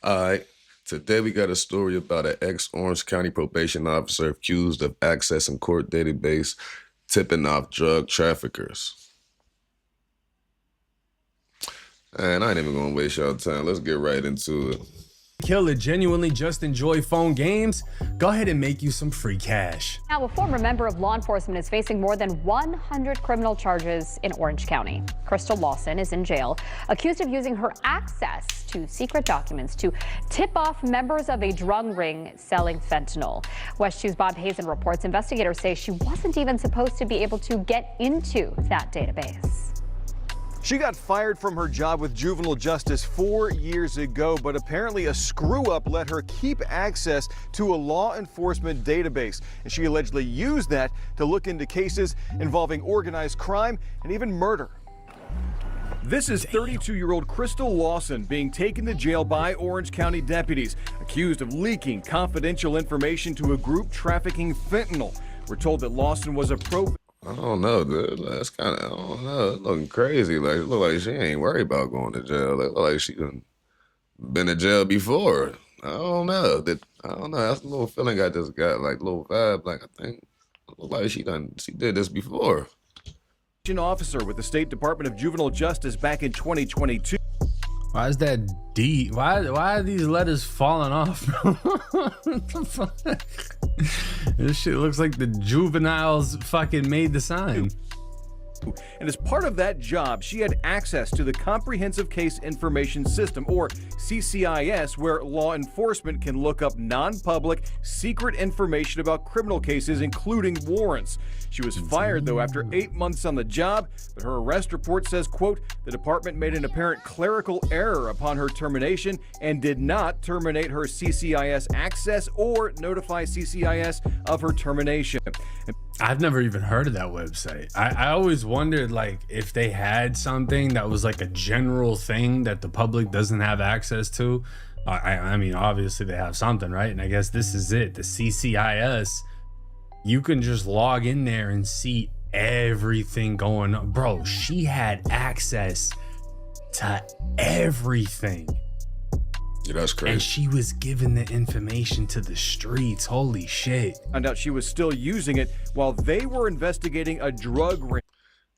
All right. Today we got a story about an ex-Orange County probation officer accused of accessing court database, tipping off drug traffickers. And I ain't even gonna waste y'all time. Let's get right into it. Killer genuinely just enjoy phone games? Go ahead and make you some free cash. Now, a former member of law enforcement is facing more than 100 criminal charges in Orange County. Crystal Lawson is in jail, accused of using her access to secret documents to tip off members of a drug ring selling fentanyl. West 2's Bob Hazen reports investigators say she wasn't even supposed to be able to get into that database. She got fired from her job with juvenile justice 4 years ago, but apparently a screw-up let her keep access to a law enforcement database. And she allegedly used that to look into cases involving organized crime and even murder. This is 32-year-old Crystal Lawson being taken to jail by Orange County deputies, accused of leaking confidential information to a group trafficking fentanyl. We're told that Lawson was a I don't know, dude. That's kind of, I don't know. It's looking crazy. Like, it look like she ain't worried about going to jail. It look like she done been in jail before. I don't know. I don't know. That's a little feeling I just got, like, little vibe. Like, I think, it look like she did this before. officer with the State Department of Juvenile Justice back in 2022. Why is that D? Why are these letters falling off? What the fuck? This shit looks like the juveniles fucking made the sign. And as part of that job, she had access to the Comprehensive Case Information System, or CCIS, where law enforcement can look up non-public, secret information about criminal cases, including warrants. She was fired, though, after 8 months on the job, but her arrest report says, quote, the department made an apparent clerical error upon her termination and did not terminate her CCIS access or notify CCIS of her termination. I've never even heard of that website. I always wondered, like, if they had something that was like a general thing that the public doesn't have access to. I mean, obviously they have something, right? And I guess this is it, the CCIS. You can just log in there and see everything going on. Bro, she had access to everything. Yeah, that's crazy. And she was giving the information to the streets. Holy shit. Found out she was still using it while they were investigating a drug ring.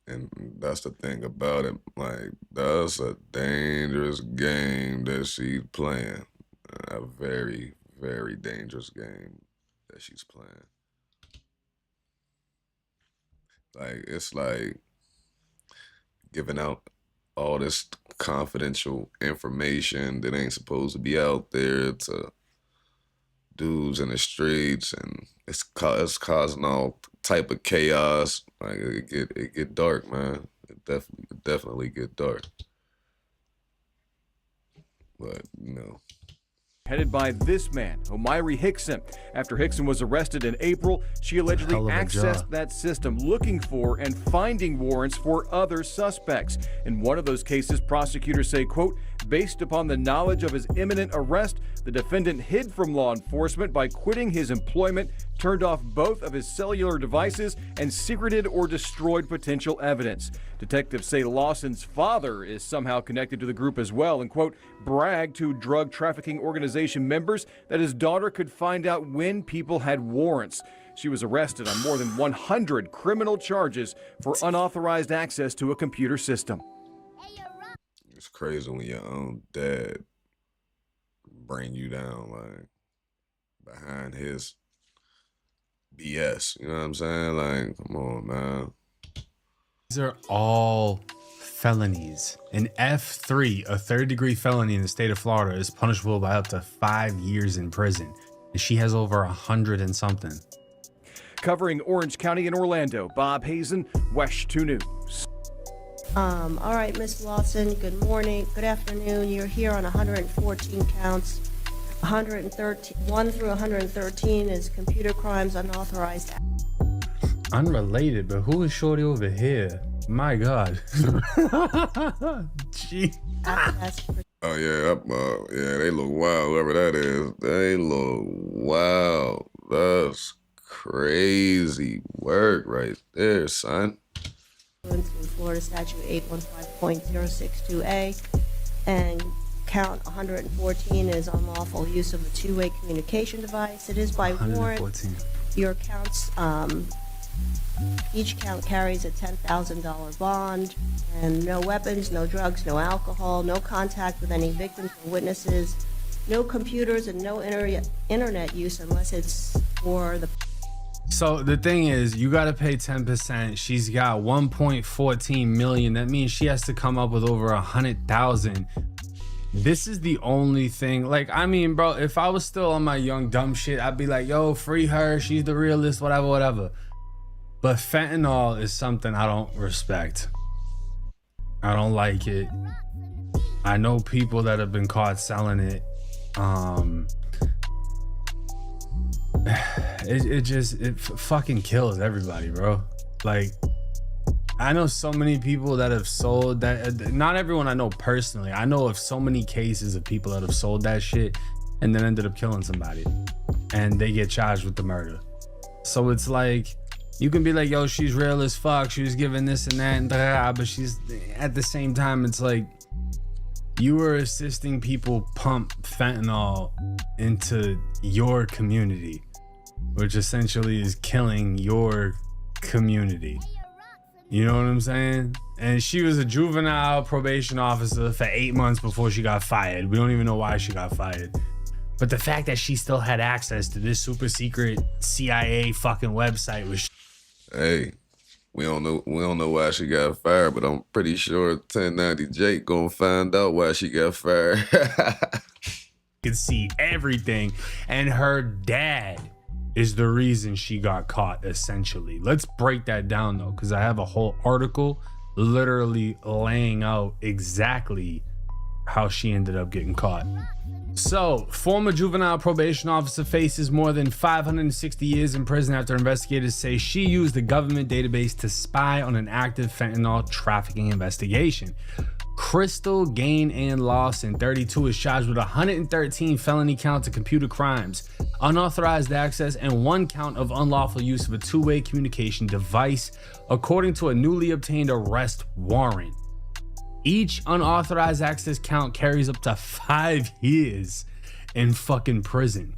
And that's the thing about it. Like, that's a dangerous game that she's playing. A very, very dangerous game that she's playing. Like, it's like giving out all this confidential information that ain't supposed to be out there to dudes in the streets, and it's causing all type of chaos. Like, it get dark, man. It definitely get dark. But, you know. Headed by this man, Omiri Hickson. After Hickson was arrested in April, she allegedly accessed that system looking for and finding warrants for other suspects. In one of those cases, prosecutors say, quote, based upon the knowledge of his imminent arrest, the defendant hid from law enforcement by quitting his employment, turned off both of his cellular devices, and secreted or destroyed potential evidence. Detectives say Lawson's father is somehow connected to the group as well and, quote, bragged to drug trafficking organization members that his daughter could find out when people had warrants. She was arrested on more than 100 criminal charges for unauthorized access to a computer system. It's crazy when your own dad bring you down, like, behind his BS. You know what I'm saying? Like, come on, man. These are all felonies. An F3, a third-degree felony in the state of Florida, is punishable by up to 5 years in prison. And she has over 100 and something. Covering Orange County and Orlando, Bob Hazen, West 2 News. All right, Ms. Lawson, good morning, good afternoon. You're here on 114 counts. 1 through 113 is computer crimes, unauthorized. Unrelated, but who is shorty over here? My God. Gee. Oh yeah, yeah, they look wild. Whoever that is, they look wild. That's crazy work right there, son. Florida Statute 815.062A, and Count 114 is unlawful use of a two-way communication device. It is by warrant. 114. Your counts, each count carries a $10,000 bond, and no weapons, no drugs, no alcohol, no contact with any victims or witnesses, no computers, and no internet use unless it's for the. So the thing is, you got to pay 10%. She's got 1.14 million. That means she has to come up with over 100,000. This is the only thing. Like, I mean, bro, if I was still on my young dumb shit, I'd be like, yo, free her. She's the realest, whatever. But fentanyl is something I don't respect. I don't like it. I know people that have been caught selling it. It fucking kills everybody, bro. Like, I know so many people that have sold that. Not everyone I know personally. I know of so many cases of people that have sold that shit and then ended up killing somebody, and they get charged with the murder. So it's like, you can be like, yo, she's real as fuck, she was giving this and that and blah, but she's, at the same time, it's like, you were assisting people pump fentanyl into your community, which essentially is killing your community. You know what I'm saying? And she was a juvenile probation officer for 8 months before she got fired. We don't even know why she got fired. But the fact that she still had access to this super secret CIA fucking website was. Hey, we don't know why she got fired, but I'm pretty sure 1090 Jake gonna find out why she got fired. Could see everything, and her dad is the reason she got caught, essentially. Let's break that down though, because I have a whole article literally laying out exactly how she ended up getting caught. So, former juvenile probation officer faces more than 560 years in prison after investigators say she used the government database to spy on an active fentanyl trafficking investigation. Crystal Gain Ann Lawson, 32, is charged with 113 felony counts of computer crimes, unauthorized access, and 1 count of unlawful use of a two-way communication device, according to a newly obtained arrest warrant. Each unauthorized access count carries up to 5 years in fucking prison.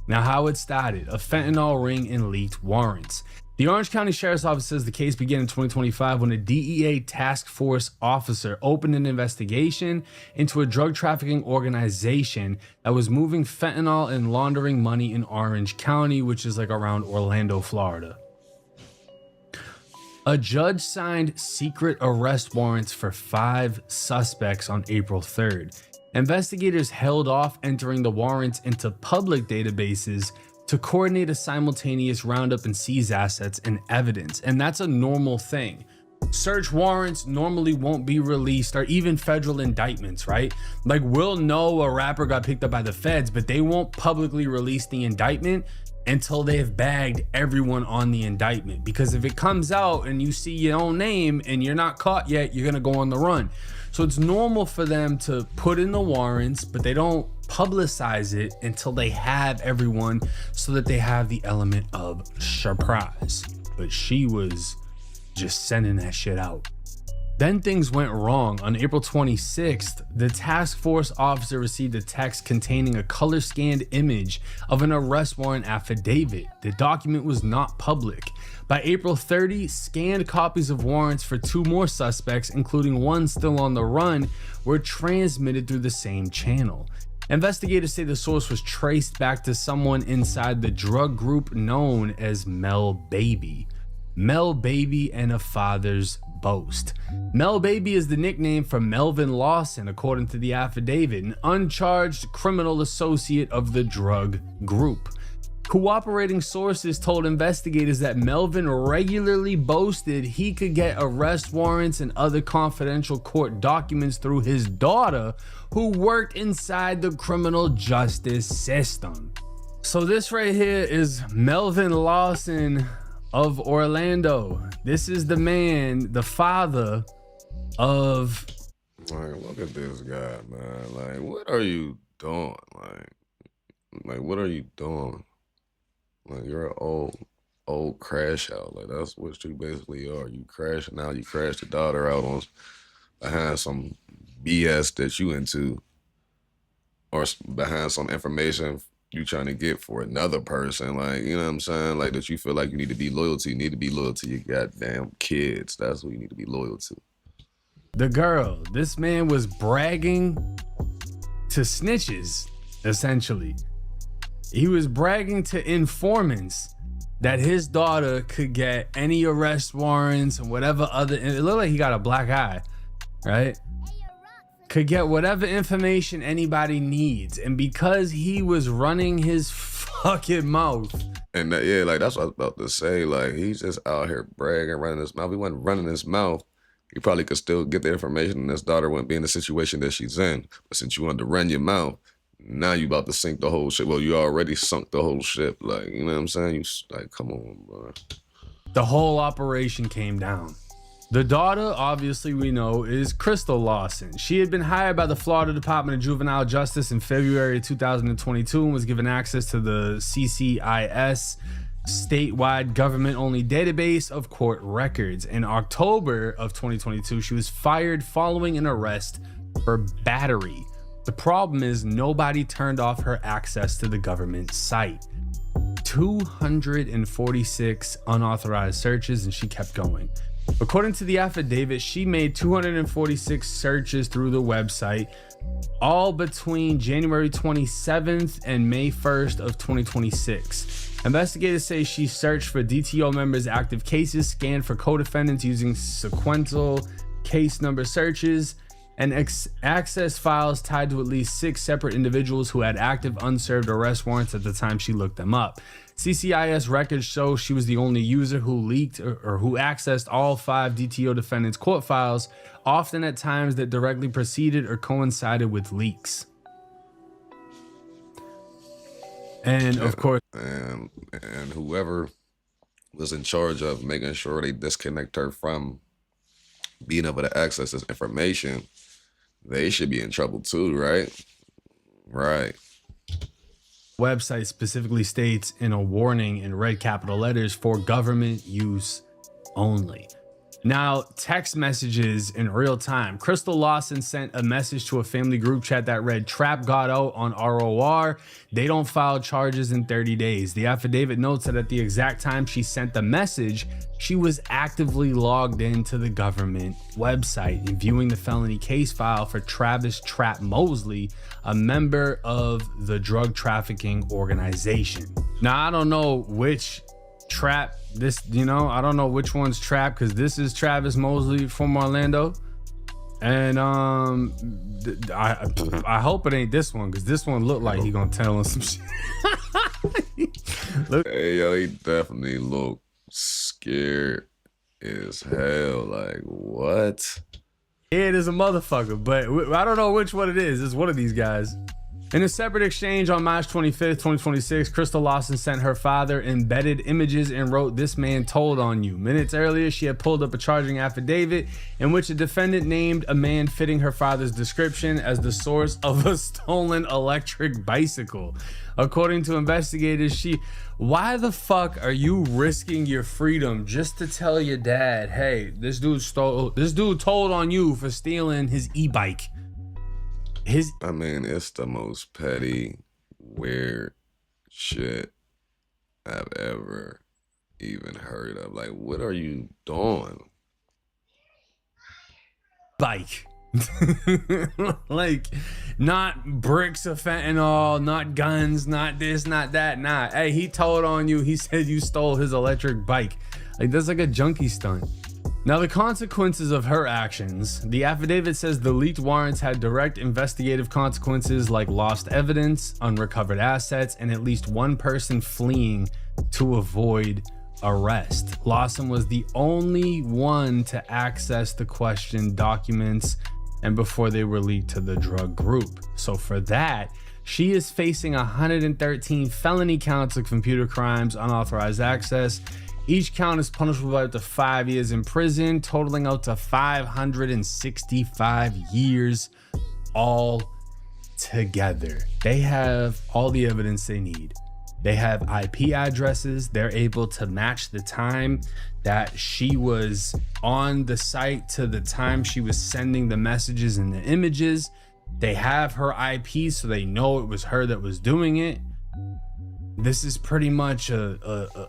Now, how it started: a fentanyl ring and leaked warrants. The Orange County Sheriff's Office says the case began in 2025 when a DEA task force officer opened an investigation into a drug trafficking organization that was moving fentanyl and laundering money in Orange County, which is like around Orlando, Florida. A judge signed secret arrest warrants for 5 suspects on April 3rd. Investigators held off entering the warrants into public databases to coordinate a simultaneous roundup and seize assets and evidence. And that's a normal thing. Search warrants normally won't be released, or even federal indictments, right? Like, we'll know a rapper got picked up by the feds, but they won't publicly release the indictment until they've bagged everyone on the indictment. Because if it comes out and you see your own name and you're not caught yet, you're gonna go on the run. So it's normal for them to put in the warrants, but they don't publicize it until they have everyone, so that they have the element of surprise. But she was just sending that shit out. Then things went wrong. On April 26th, the task force officer received a text containing a color scanned image of an arrest warrant affidavit. The document was not public. By April 30, scanned copies of warrants for 2 more suspects, including one still on the run, were transmitted through the same channel. Investigators say the source was traced back to someone inside the drug group known as Mel Baby. Mel Baby and a father's boast. Mel Baby is the nickname for Melvin Lawson, according to the affidavit, an uncharged criminal associate of the drug group. Cooperating sources told investigators that Melvin regularly boasted he could get arrest warrants and other confidential court documents through his daughter, who worked inside the criminal justice system. So this right here is Melvin Lawson of Orlando. This is the man, the father of. Like, look at this guy, man. Like, what are you doing? Like, what are you doing? Like, you're an old crash out. Like, that's what you basically are. You crashing out. You crashed your daughter out on behind some BS that you into. or behind some information you trying to get for another person, like, you know what I'm saying? Like, that you feel like you need to be loyal to. You need to be loyal to your goddamn kids. That's who you need to be loyal to. The girl, this man was bragging to snitches, essentially. He was bragging to informants that his daughter could get any arrest warrants and whatever other, it looked like he got a black eye, right? Could get whatever information anybody needs. And because he was running his fucking mouth. And that, yeah, like, that's what I was about to say. Like, he's just out here bragging, running his mouth. He wasn't running his mouth. He probably could still get the information, and his daughter wouldn't be in the situation that she's in. But since you wanted to run your mouth, now you about to sink the whole ship. Well, you already sunk the whole ship. Like, you know what I'm saying? You like, come on, bro. The whole operation came down. The daughter, obviously we know, is Crystal Lawson. She had been hired by the Florida Department of Juvenile Justice in February 2022 and was given access to the CCIS statewide government-only database of court records. In October of 2022, she was fired following an arrest for battery. The problem is nobody turned off her access to the government site. 246 unauthorized searches, and she kept going. According to the affidavit, she made 246 searches through the website, all between January 27th and May 1st of 2026. Investigators say she searched for DTO members' active cases, scanned for co-defendants using sequential case number searches, and access files tied to at least 6 separate individuals who had active unserved arrest warrants at the time she looked them up. CCIS records show she was the only user who leaked or who accessed all 5 DTO defendants' court files, often at times that directly preceded or coincided with leaks. And of course, and whoever was in charge of making sure they disconnect her from being able to access this information, they should be in trouble too, right? Right. Website specifically states in a warning in red capital letters for government use only. Now, text messages in real time. Crystal Lawson sent a message to a family group chat that read, "Trap got out on ROR. They don't file charges in 30 days. The affidavit notes that at the exact time she sent the message, she was actively logged into the government website and viewing the felony case file for Travis Trap Mosley, a member of the drug trafficking organization. Now, I don't know which Trap this, I don't know which one's Trap, because this is Travis Mosley from Orlando, and I hope it ain't this one, because this one looked like he gonna tell us some shit. Look. Hey, yo, he definitely looked scared as hell. Like, what? It is a motherfucker, but I don't know which one it is. It's one of these guys. In a separate exchange on March 25th, 2026, Crystal Lawson sent her father embedded images and wrote, "This man told on you." Minutes earlier, she had pulled up a charging affidavit in which a defendant named a man fitting her father's description as the source of a stolen electric bicycle. According to investigators, why the fuck are you risking your freedom just to tell your dad, "Hey, this dude told on you for stealing his e-bike"? I mean, it's the most petty, weird shit I've ever even heard of. Like, what are you doing? Bike. Like, not bricks of fentanyl, not guns, not this, not that. Nah, hey, he told on you. He said you stole his electric bike. Like, that's like a junkie stunt. Now, the consequences of her actions. The affidavit says the leaked warrants had direct investigative consequences like lost evidence, unrecovered assets, and at least one person fleeing to avoid arrest. Lawson was the only one to access the questioned documents and before they were leaked to the drug group. So for that, she is facing 113 felony counts of computer crimes, unauthorized access. Each count is punishable by up to 5 years in prison, totaling out to 565 years all together. They have all the evidence they need. They have IP addresses. They're able to match the time that she was on the site to the time she was sending the messages and the images. They have her IP, so they know it was her that was doing it. This is pretty much a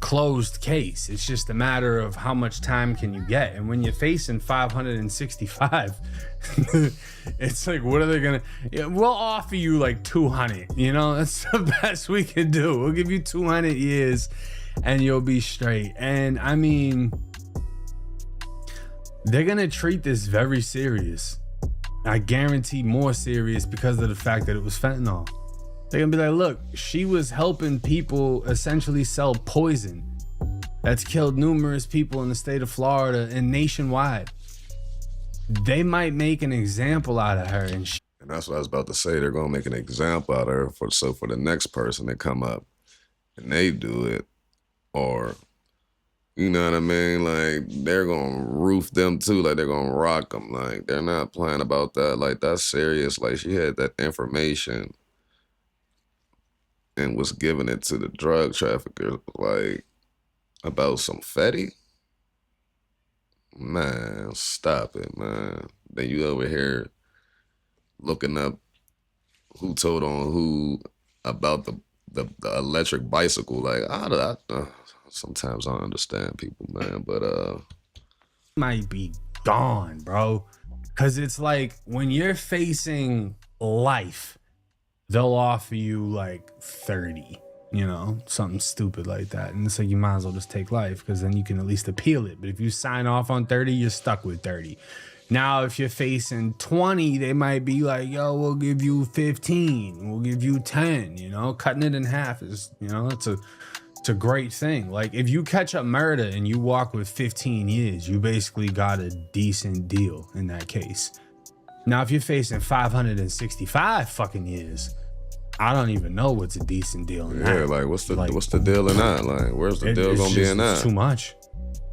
closed case. It's just a matter of how much time can you get. And when you're facing 565, it's like, what are they gonna? Yeah, we'll offer you like 200. You know, that's the best we can do. We'll give you 200 years, and you'll be straight. And I mean, they're gonna treat this very serious. I guarantee more serious because of the fact that it was fentanyl. They're gonna be like, look, she was helping people essentially sell poison that's killed numerous people in the state of Florida and nationwide. They might make an example out of her, and that's what I was about to say. They're gonna make an example out of her for the next person that come up and they do it, or you know what I mean? Like, they're gonna roof them too. Like, they're gonna rock them. Like, they're not playing about that. Like, that's serious. Like, she had that information and was giving it to the drug trafficker, like, about some Fetty? Man, stop it, man. Then you over here looking up who told on who about the electric bicycle. Like, sometimes I don't understand people, man, but might be gone, bro. Cause it's like when you're facing life, they'll offer you like 30, you know, something stupid like that. And it's like, you might as well just take life, because then you can at least appeal it. But if you sign off on 30, you're stuck with 30. Now, if you're facing 20, they might be like, yo, we'll give you 15, we'll give you 10, you know. Cutting it in half is, you know, it's a great thing. Like, if you catch a murder and you walk with 15 years, you basically got a decent deal in that case. Now, if you're facing 565 fucking years, I don't even know what's a decent deal in that. Yeah, like, what's the deal in that? Like, where's the deal gonna be in that? It's too much.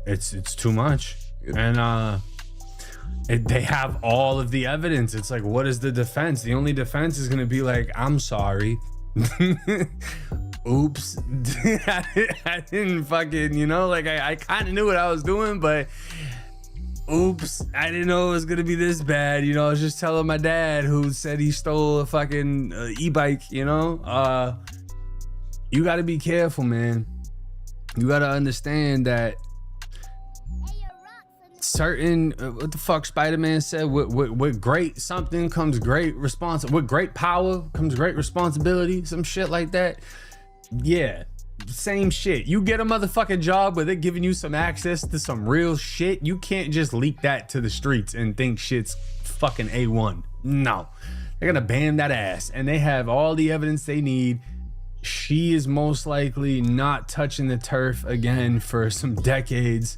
It's too much. And they have all of the evidence. It's like, what is the defense? The only defense is gonna be like, I'm sorry. Oops. I didn't fucking, you know, like, I kind of knew what I was doing, but oops, I didn't know it was gonna be this bad. You know, I was just telling my dad, who said he stole a fucking e-bike, you know. You gotta be careful, man. You gotta understand that certain what the fuck Spider-Man said, with great something comes great with great power comes great responsibility, some shit like that. Yeah, same shit. You get a motherfucking job where they're giving you some access to some real shit, you can't just leak that to the streets and think shit's fucking A1. No, they're gonna ban that ass, and they have all the evidence they need. She is most likely not touching the turf again for some decades.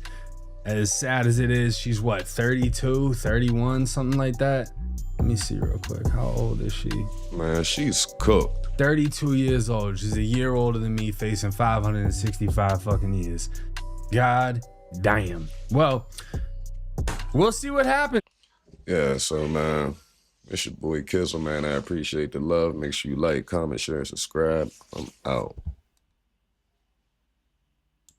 As sad as it is, she's what, 32, 31, something like that? Let me see real quick. How old is she? Man, she's cooked. 32 years old. She's a year older than me, facing 565 fucking years. God damn. Well, we'll see what happens. Yeah, so, man, it's your boy Kizzle, man. I appreciate the love. Make sure you like, comment, share, and subscribe. I'm out.